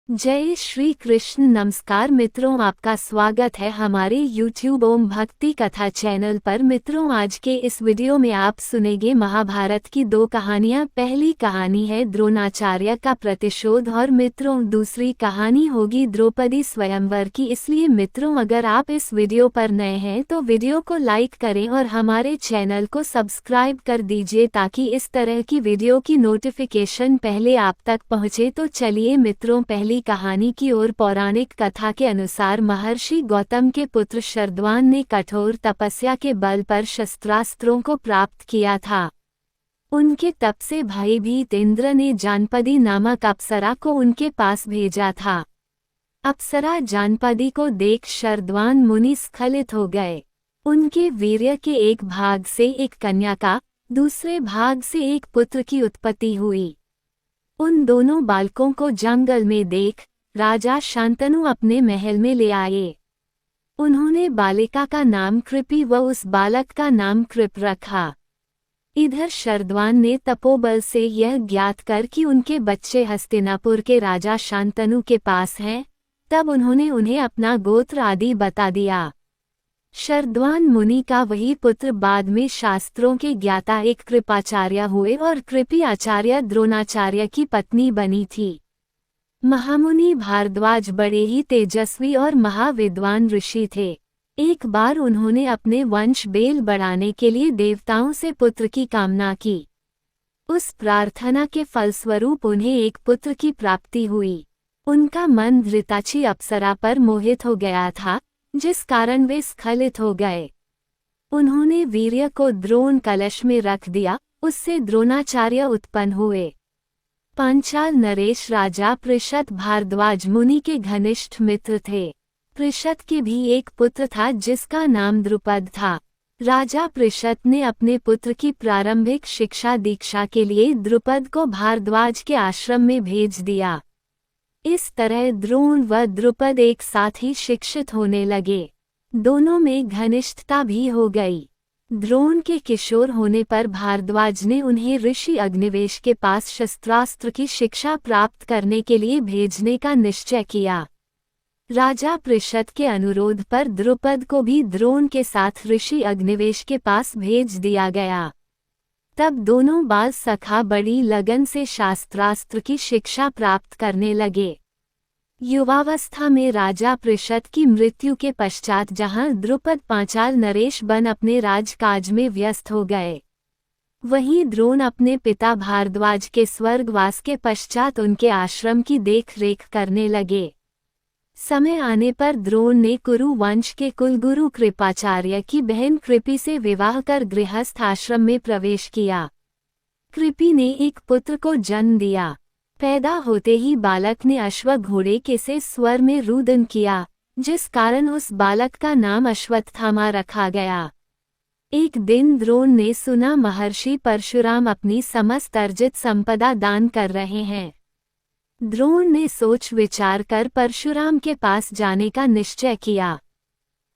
जय श्री कृष्ण। नमस्कार मित्रों, आपका स्वागत है हमारे YouTube ओम भक्ति कथा चैनल पर। मित्रों, आज के इस वीडियो में आप सुनेंगे महाभारत की दो कहानियां। पहली कहानी है द्रोणाचार्य का प्रतिशोध और मित्रों दूसरी कहानी होगी द्रौपदी स्वयंवर की। इसलिए मित्रों, अगर आप इस वीडियो पर नए हैं तो वीडियो को लाइक करें और हमारे चैनल को सब्सक्राइब कर दीजिए ताकि इस तरह की वीडियो की नोटिफिकेशन पहले आप तक पहुँचे। तो चलिए मित्रों, पहली कहानी की ओर। पौराणिक कथा के अनुसार महर्षि गौतम के पुत्र शरद्वान ने कठोर तपस्या के बल पर शस्त्रास्त्रों को प्राप्त किया था। उनके तप से भयभीत इंद्र ने जानपदी नामक अप्सरा को उनके पास भेजा था। अप्सरा जानपदी को देख शरद्वान मुनि स्खलित हो गए। उनके वीर्य के एक भाग से एक कन्या का, दूसरे भाग से एक पुत्र की उत्पत्ति हुई। उन दोनों बालकों को जंगल में देख राजा शांतनु अपने महल में ले आए। उन्होंने बालिका का नाम कृपि व उस बालक का नाम कृप रखा। इधर शरद्वान ने तपोबल से यह ज्ञात कर कि उनके बच्चे हस्तिनापुर के राजा शांतनु के पास हैं, तब उन्होंने उन्हें अपना गोत्र आदि बता दिया। शरद्वान मुनि का वही पुत्र बाद में शास्त्रों के ज्ञाता एक कृपाचार्य हुए और कृपि आचार्य द्रोणाचार्य की पत्नी बनी थी। महामुनि भारद्वाज बड़े ही तेजस्वी और महाविद्वान ऋषि थे। एक बार उन्होंने अपने वंश बेल बढ़ाने के लिए देवताओं से पुत्र की कामना की। उस प्रार्थना के फलस्वरूप उन्हें एक पुत्र की प्राप्ति हुई। उनका मन धृताची अप्सरा पर मोहित हो गया था, जिस कारण वे स्खलित हो गए। उन्होंने वीर्य को द्रोण कलश में रख दिया, उससे द्रोणाचार्य उत्पन्न हुए। पांचाल नरेश राजा पृषत भारद्वाज मुनि के घनिष्ठ मित्र थे। पृषत के भी एक पुत्र था जिसका नाम द्रुपद था। राजा पृषत ने अपने पुत्र की प्रारंभिक शिक्षा दीक्षा के लिए द्रुपद को भारद्वाज के आश्रम में भेज दिया। इस तरह द्रोण व द्रुपद एक साथ ही शिक्षित होने लगे। दोनों में घनिष्ठता भी हो गई। द्रोण के किशोर होने पर भारद्वाज ने उन्हें ऋषि अग्निवेश के पास शस्त्रास्त्र की शिक्षा प्राप्त करने के लिए भेजने का निश्चय किया। राजा पृषत के अनुरोध पर द्रुपद को भी द्रोण के साथ ऋषि अग्निवेश के पास भेज दिया गया। तब दोनों बाल सखा बड़ी लगन से शास्त्रास्त्र की शिक्षा प्राप्त करने लगे। युवावस्था में राजा पृषत की मृत्यु के पश्चात जहां द्रुपद पांचाल नरेश बन अपने राजकाज में व्यस्त हो गए, वहीं द्रोण अपने पिता भारद्वाज के स्वर्गवास के पश्चात उनके आश्रम की देखरेख करने लगे। समय आने पर द्रोण ने कुरु वंश के कुलगुरु कृपाचार्य की बहन कृपि से विवाह कर गृहस्थ आश्रम में प्रवेश किया। कृपि ने एक पुत्र को जन्म दिया। पैदा होते ही बालक ने अश्व घोड़े के से स्वर में रुदन किया, जिस कारण उस बालक का नाम अश्वत्थामा रखा गया। एक दिन द्रोण ने सुना महर्षि परशुराम अपनी समस्त अर्जित संपदा दान कर रहे हैं। द्रोण ने सोच विचार कर परशुराम के पास जाने का निश्चय किया।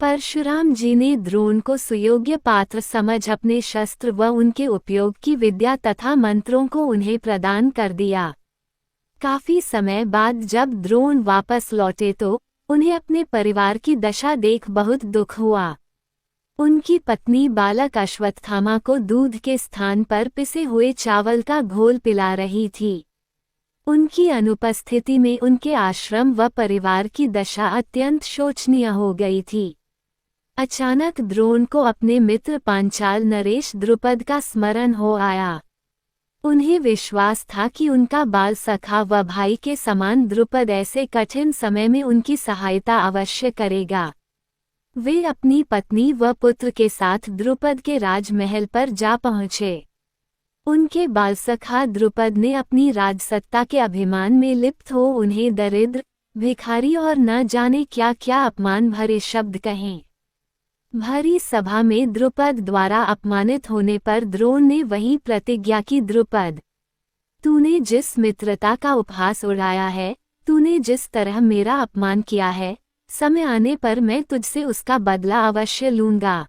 परशुराम जी ने द्रोण को सुयोग्य पात्र समझ अपने शस्त्र व उनके उपयोग की विद्या तथा मंत्रों को उन्हें प्रदान कर दिया। काफी समय बाद जब द्रोण वापस लौटे तो उन्हें अपने परिवार की दशा देख बहुत दुख हुआ। उनकी पत्नी बालक अश्वत्थामा को दूध के स्थान पर पिसे हुए चावल का घोल पिला रही थी। उनकी अनुपस्थिति में उनके आश्रम व परिवार की दशा अत्यंत शोचनीय हो गई थी। अचानक द्रोण को अपने मित्र पांचाल नरेश द्रुपद का स्मरण हो आया। उन्हें विश्वास था कि उनका बाल सखा व भाई के समान द्रुपद ऐसे कठिन समय में उनकी सहायता अवश्य करेगा। वे अपनी पत्नी व पुत्र के साथ द्रुपद के राजमहल पर जा पहुँचे। उनके बालसखा द्रुपद ने अपनी राजसत्ता के अभिमान में लिप्त हो उन्हें दरिद्र, भिखारी और न जाने क्या क्या अपमान भरे शब्द कहे। भरी सभा में द्रुपद द्वारा अपमानित होने पर द्रोण ने वही प्रतिज्ञा की, द्रुपद, तूने जिस मित्रता का उपहास उड़ाया है, तूने जिस तरह मेरा अपमान किया है, समय आने पर मैं तुझसे उसका बदला अवश्य लूंगा।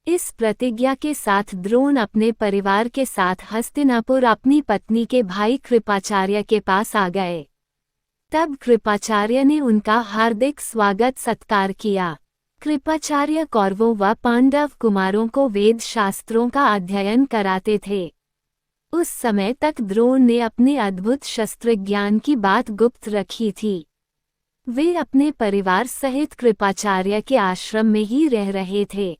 इस प्रतिज्ञा के साथ द्रोण अपने परिवार के साथ हस्तिनापुर अपनी पत्नी के भाई कृपाचार्य के पास आ गए। तब कृपाचार्य ने उनका हार्दिक स्वागत सत्कार किया। कृपाचार्य कौरवों व पांडव कुमारों को वेद शास्त्रों का अध्ययन कराते थे। उस समय तक द्रोण ने अपने अद्भुत शस्त्र ज्ञान की बात गुप्त रखी थी। वे अपने परिवार सहित कृपाचार्य के आश्रम में ही रह रहे थे।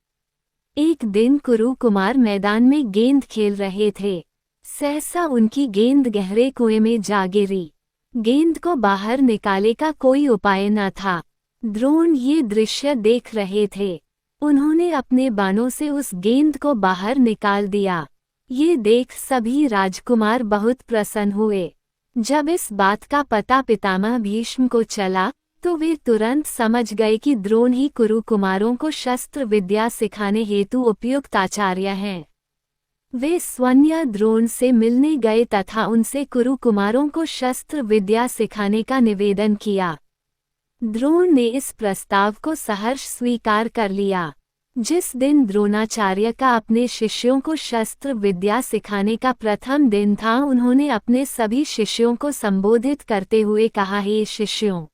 एक दिन कुरु कुमार मैदान में गेंद खेल रहे थे। सहसा उनकी गेंद गहरे कुएं में जा गिरी। गेंद को बाहर निकाले का कोई उपाय न था। द्रोण ये दृश्य देख रहे थे। उन्होंने अपने बाणों से उस गेंद को बाहर निकाल दिया। ये देख सभी राजकुमार बहुत प्रसन्न हुए। जब इस बात का पता पितामह भीष्म को चला तो वे तुरंत समझ गए कि द्रोण ही कुरु कुमारों को शस्त्र विद्या सिखाने हेतु उपयुक्त आचार्य हैं। वे स्वयं द्रोण से मिलने गए तथा उनसे कुरु कुमारों को शस्त्र विद्या सिखाने का निवेदन किया। द्रोण ने इस प्रस्ताव को सहर्ष स्वीकार कर लिया। जिस दिन द्रोणाचार्य का अपने शिष्यों को शस्त्र विद्या सिखाने का प्रथम दिन था, उन्होंने अपने सभी शिष्यों को संबोधित करते हुए कहा, हे शिष्यों,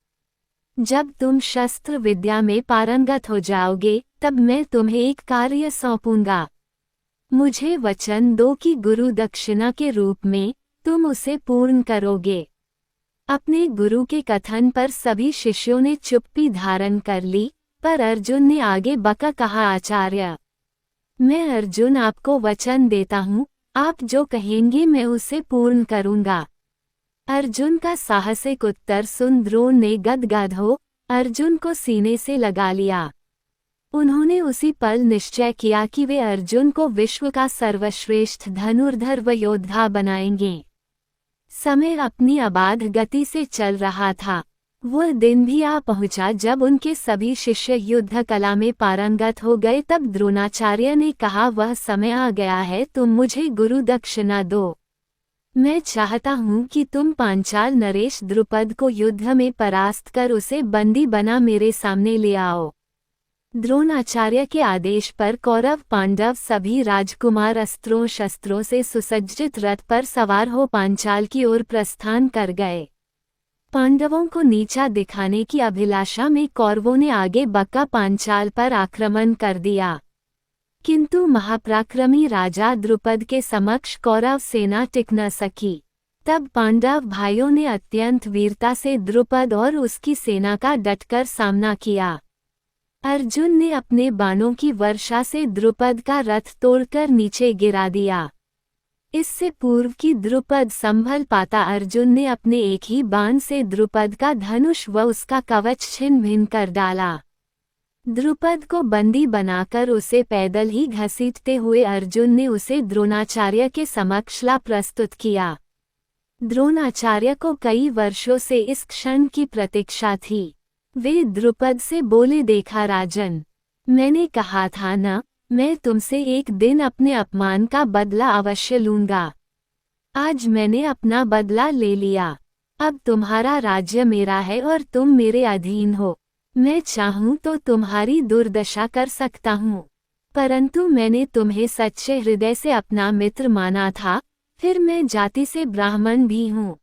जब तुम शस्त्र विद्या में पारंगत हो जाओगे तब मैं तुम्हें एक कार्य सौंपूंगा। मुझे वचन दो कि गुरु दक्षिणा के रूप में तुम उसे पूर्ण करोगे। अपने गुरु के कथन पर सभी शिष्यों ने चुप्पी धारण कर ली, पर अर्जुन ने आगे बका कहा, आचार्य, मैं अर्जुन आपको वचन देता हूँ, आप जो कहेंगे मैं उसे पूर्ण करूँगा। अर्जुन का साहसिक उत्तर सुन द्रोण ने गदगद हो अर्जुन को सीने से लगा लिया। उन्होंने उसी पल निश्चय किया कि वे अर्जुन को विश्व का सर्वश्रेष्ठ धनुर्धर व योद्धा बनाएंगे। समय अपनी अबाध गति से चल रहा था। वह दिन भी आ पहुंचा जब उनके सभी शिष्य युद्ध कला में पारंगत हो गए। तब द्रोणाचार्य ने कहा, वह समय आ गया है, तुम मुझे गुरु दक्षिणा दो। मैं चाहता हूँ कि तुम पांचाल नरेश द्रुपद को युद्ध में परास्त कर उसे बंदी बना मेरे सामने ले आओ। द्रोणाचार्य के आदेश पर कौरव पांडव सभी राजकुमार अस्त्रों शस्त्रों से सुसज्जित रथ पर सवार हो पांचाल की ओर प्रस्थान कर गए। पांडवों को नीचा दिखाने की अभिलाषा में कौरवों ने आगे बका पांचाल पर आक्रमण कर दिया, किंतु महापराक्रमी राजा द्रुपद के समक्ष कौरव सेना टिक न सकी। तब पांडव भाइयों ने अत्यंत वीरता से द्रुपद और उसकी सेना का डटकर सामना किया। अर्जुन ने अपने बाणों की वर्षा से द्रुपद का रथ तोड़कर नीचे गिरा दिया। इससे पूर्व कि द्रुपद संभल पाता, अर्जुन ने अपने एक ही बाण से द्रुपद का धनुष व उसका कवच छिन्न भिन्न कर डाला। द्रुपद को बंदी बनाकर उसे पैदल ही घसीटते हुए अर्जुन ने उसे द्रोणाचार्य के समक्ष ला प्रस्तुत किया। द्रोणाचार्य को कई वर्षों से इस क्षण की प्रतीक्षा थी। वे द्रुपद से बोले, देखा राजन, मैंने कहा था ना, मैं तुमसे एक दिन अपने अपमान का बदला अवश्य लूंगा। आज मैंने अपना बदला ले लिया। अब तुम्हारा राज्य मेरा है और तुम मेरे अधीन हो। मैं चाहूँ तो तुम्हारी दुर्दशा कर सकता हूँ, परंतु मैंने तुम्हें सच्चे हृदय से अपना मित्र माना था। फिर मैं जाति से ब्राह्मण भी हूँ।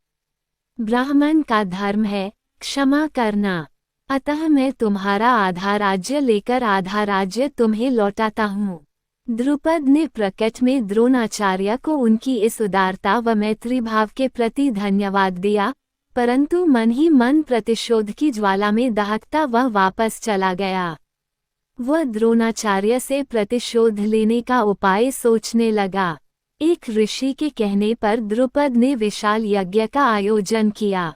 ब्राह्मण का धर्म है क्षमा करना। अतः मैं तुम्हारा आधा राज्य लेकर आधा राज्य तुम्हें लौटाता हूँ। द्रुपद ने प्रकट में द्रोणाचार्य को उनकी इस उदारता व मैत्री भाव के प्रति धन्यवाद दिया, परंतु मन ही मन प्रतिशोध की ज्वाला में दहकता वह वापस चला गया। वह द्रोणाचार्य से प्रतिशोध लेने का उपाय सोचने लगा। एक ऋषि के कहने पर द्रुपद ने विशाल यज्ञ का आयोजन किया।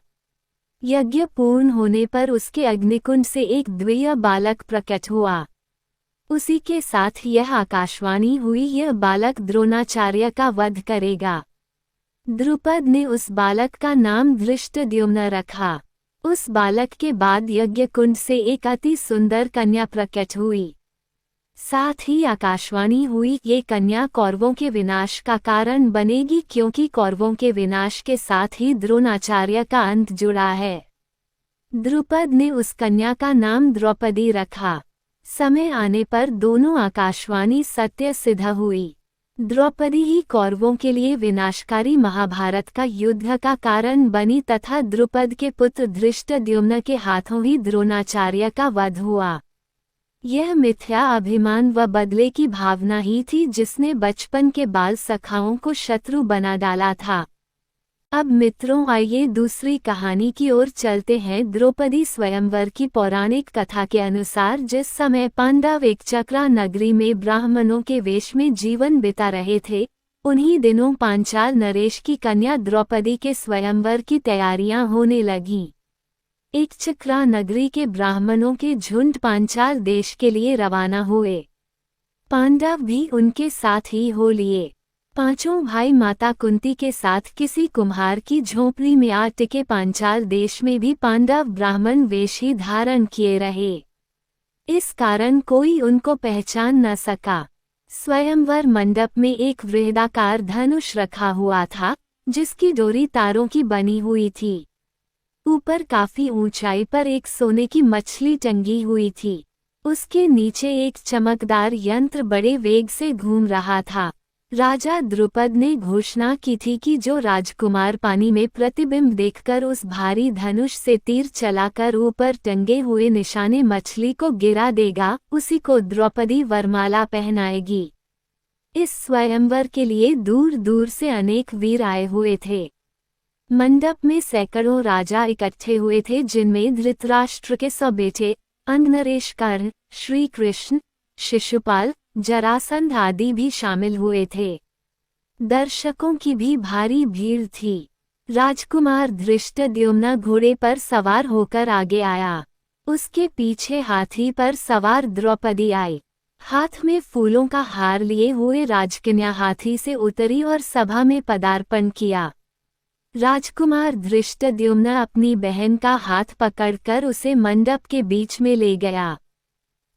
यज्ञ पूर्ण होने पर उसके अग्निकुंड से एक द्वितीय बालक प्रकट हुआ। उसी के साथ यह आकाशवाणी हुई, यह बालक द्रोणाचार्य का वध करेगा। द्रुपद ने उस बालक का नाम धृष्टद्युम्न रखा। उस बालक के बाद यज्ञ कुंड से एक अति सुंदर कन्या प्रकट हुई। साथ ही आकाशवाणी हुई, ये कन्या कौरवों के विनाश का कारण बनेगी, क्योंकि कौरवों के विनाश के साथ ही द्रोणाचार्य का अंत जुड़ा है। द्रुपद ने उस कन्या का नाम द्रौपदी रखा। समय आने पर दोनों आकाशवाणी सत्य सिद्ध हुई। द्रौपदी ही कौरवों के लिए विनाशकारी महाभारत का युद्ध का कारण बनी तथा द्रुपद के पुत्र धृष्टद्युम्न के हाथों ही द्रोणाचार्य का वध हुआ। यह मिथ्या अभिमान व बदले की भावना ही थी जिसने बचपन के बाल सखाओं को शत्रु बना डाला था। अब मित्रों, आइए दूसरी कहानी की ओर चलते हैं। द्रौपदी स्वयंवर की पौराणिक कथा के अनुसार जिस समय पांडव एकचक्रा नगरी में ब्राह्मणों के वेश में जीवन बिता रहे थे, उन्हीं दिनों पांचाल नरेश की कन्या द्रौपदी के स्वयंवर की तैयारियां होने लगीं। एकचक्रा नगरी के ब्राह्मणों के झुंड पांचाल देश के लिए रवाना हुए। पांडव भी उनके साथ ही हो लिए। पांचों भाई माता कुंती के साथ किसी कुम्हार की झोपड़ी में आ टिके। पांचाल देश में भी पांडव ब्राह्मण वेश ही धारण किए रहे। इस कारण कोई उनको पहचान न सका। स्वयंवर मंडप में एक वृहदाकार धनुष रखा हुआ था, जिसकी डोरी तारों की बनी हुई थी। ऊपर काफी ऊंचाई पर एक सोने की मछली टंगी हुई थी। उसके नीचे एक चमकदार यंत्र बड़े वेग से घूम रहा था। राजा द्रुपद ने घोषणा की थी कि जो राजकुमार पानी में प्रतिबिंब देखकर उस भारी धनुष से तीर चलाकर ऊपर टंगे हुए निशाने मछली को गिरा देगा, उसी को द्रौपदी वरमाला पहनाएगी। इस स्वयंवर के लिए दूर दूर से अनेक वीर आए हुए थे। मंडप में सैकड़ों राजा इकट्ठे हुए थे, जिनमें धृतराष्ट्र के 100 बेटे, अंगनरेश, कर्ण, श्री कृष्ण, शिशुपाल, जरासंध आदि भी शामिल हुए थे। दर्शकों की भी भारी भीड़ थी। राजकुमार धृष्टद्युम्न घोड़े पर सवार होकर आगे आया। उसके पीछे हाथी पर सवार द्रौपदी आई। हाथ में फूलों का हार लिए हुए राजकन्या हाथी से उतरी और सभा में पदार्पण किया। राजकुमार धृष्टद्युम्न अपनी बहन का हाथ पकड़कर उसे मंडप के बीच में ले गया।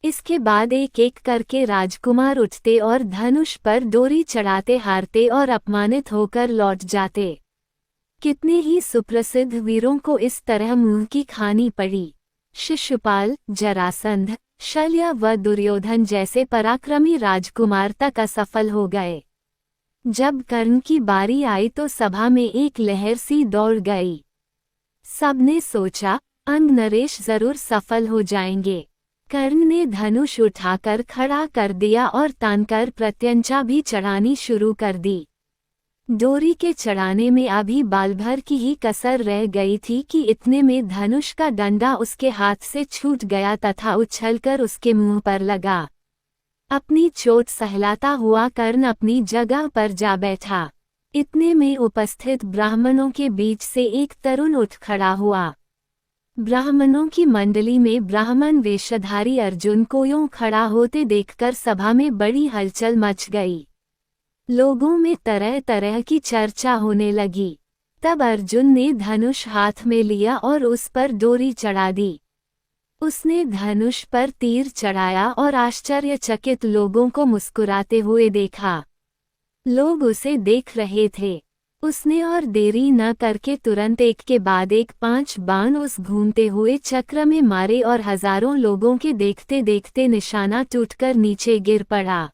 इसके बाद एक एक करके राजकुमार उठते और धनुष पर डोरी चढ़ाते हारते और अपमानित होकर लौट जाते। कितने ही सुप्रसिद्ध वीरों को इस तरह मुंह की खानी पड़ी। शिशुपाल, जरासंध, शल्य व दुर्योधन जैसे पराक्रमी राजकुमार तक असफल हो गए। जब कर्ण की बारी आई तो सभा में एक लहर सी दौड़ गई। सबने सोचा अंगनरेश जरूर सफल हो जाएंगे। कर्ण ने धनुष उठाकर खड़ा कर दिया और तानकर प्रत्यंचा भी चढ़ानी शुरू कर दी। डोरी के चढ़ाने में अभी बाल भर की ही कसर रह गई थी कि इतने में धनुष का डंडा उसके हाथ से छूट गया तथा उछलकर उसके मुंह पर लगा। अपनी चोट सहलाता हुआ कर्ण अपनी जगह पर जा बैठा। इतने में उपस्थित ब्राह्मणों के बीच से एक तरुण उठ खड़ा हुआ। ब्राह्मणों की मंडली में ब्राह्मण वेशधारी अर्जुन को यूं खड़ा होते देखकर सभा में बड़ी हलचल मच गई। लोगों में तरह तरह की चर्चा होने लगी। तब अर्जुन ने धनुष हाथ में लिया और उस पर डोरी चढ़ा दी। उसने धनुष पर तीर चढ़ाया और आश्चर्यचकित लोगों को मुस्कुराते हुए देखा। लोग उसे देख रहे थे। उसने और देरी न करके तुरंत एक के बाद एक 5 बाण उस घूमते हुए चक्र में मारे और हजारों लोगों के देखते देखते निशाना टूटकर नीचे गिर पड़ा।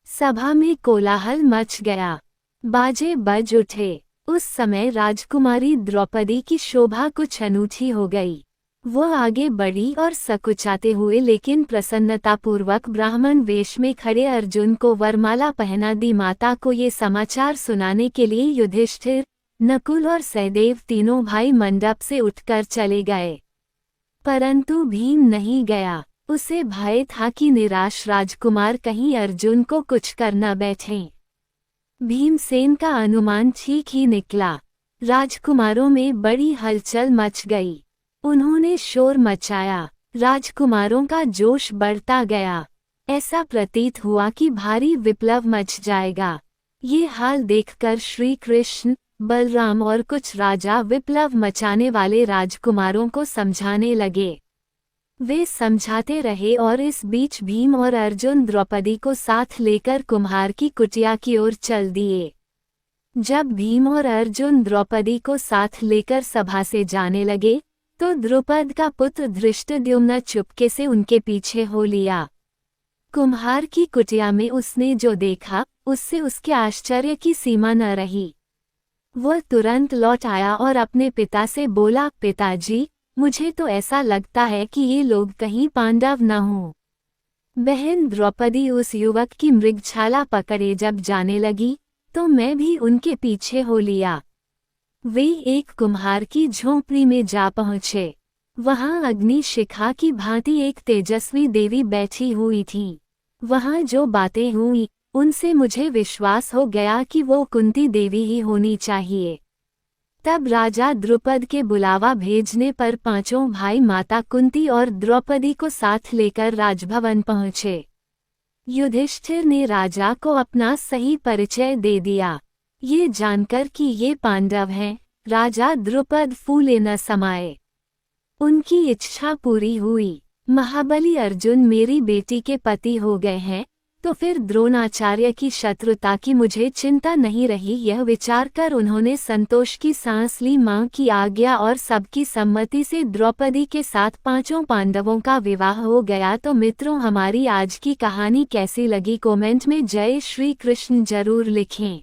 सभा में कोलाहल मच गया। बाजे बज उठे। उस समय राजकुमारी द्रौपदी की शोभा कुछ अनूठी हो गई। वो आगे बढ़ी और सकुचाते हुए लेकिन प्रसन्नतापूर्वक ब्राह्मण वेश में खड़े अर्जुन को वरमाला पहना दी। माता को ये समाचार सुनाने के लिए युधिष्ठिर, नकुल और सहदेव तीनों भाई मंडप से उठकर चले गए। परंतु भीम नहीं गया। उसे भय था कि निराश राजकुमार कहीं अर्जुन को कुछ कर न बैठें। भीमसेन का अनुमान ठीक ही निकला। राजकुमारों में बड़ी हलचल मच गई। उन्होंने शोर मचाया। राजकुमारों का जोश बढ़ता गया। ऐसा प्रतीत हुआ कि भारी विप्लव मच जाएगा। ये हाल देखकर श्री कृष्ण, बलराम और कुछ राजा विप्लव मचाने वाले राजकुमारों को समझाने लगे। वे समझाते रहे और इस बीच भीम और अर्जुन द्रौपदी को साथ लेकर कुम्हार की कुटिया की ओर चल दिए। जब भीम और अर्जुन द्रौपदी को साथ लेकर सभा से जाने लगे तो द्रुपद का पुत्र धृष्टद्युम्न चुपके से उनके पीछे हो लिया। कुम्हार की कुटिया में उसने जो देखा उससे उसके आश्चर्य की सीमा न रही। वह तुरंत लौट आया और अपने पिता से बोला, पिताजी, मुझे तो ऐसा लगता है कि ये लोग कहीं पांडव न हों। बहन द्रौपदी उस युवक की मृगछाला पकड़े जब जाने लगी, तो मैं भी उनके पीछे हो लिया। वे एक कुम्हार की झोंपड़ी में जा पहुँचे। वहाँ अग्नि शिखा की भांति एक तेजस्वी देवी बैठी हुई थी। वहाँ जो बातें हुई, उनसे मुझे विश्वास हो गया कि वो कुंती देवी ही होनी चाहिए। तब राजा द्रुपद के बुलावा भेजने पर पांचों भाई माता कुंती और द्रौपदी को साथ लेकर राजभवन पहुँचे। युधिष्ठिर ने राजा को अपना सही परिचय दे दिया। ये जानकर कि ये पांडव हैं, राजा द्रुपद फूले न समाये। उनकी इच्छा पूरी हुई। महाबली अर्जुन मेरी बेटी के पति हो गए हैं, तो फिर द्रोणाचार्य की शत्रुता की मुझे चिंता नहीं रही। यह विचार कर उन्होंने संतोष की सांस ली। मां की आज्ञा और सबकी सम्मति से द्रौपदी के साथ पांचों पांडवों का विवाह हो गया। तो मित्रों, हमारी आज की कहानी कैसी लगी कमेंट में जय श्री कृष्ण जरूर लिखें।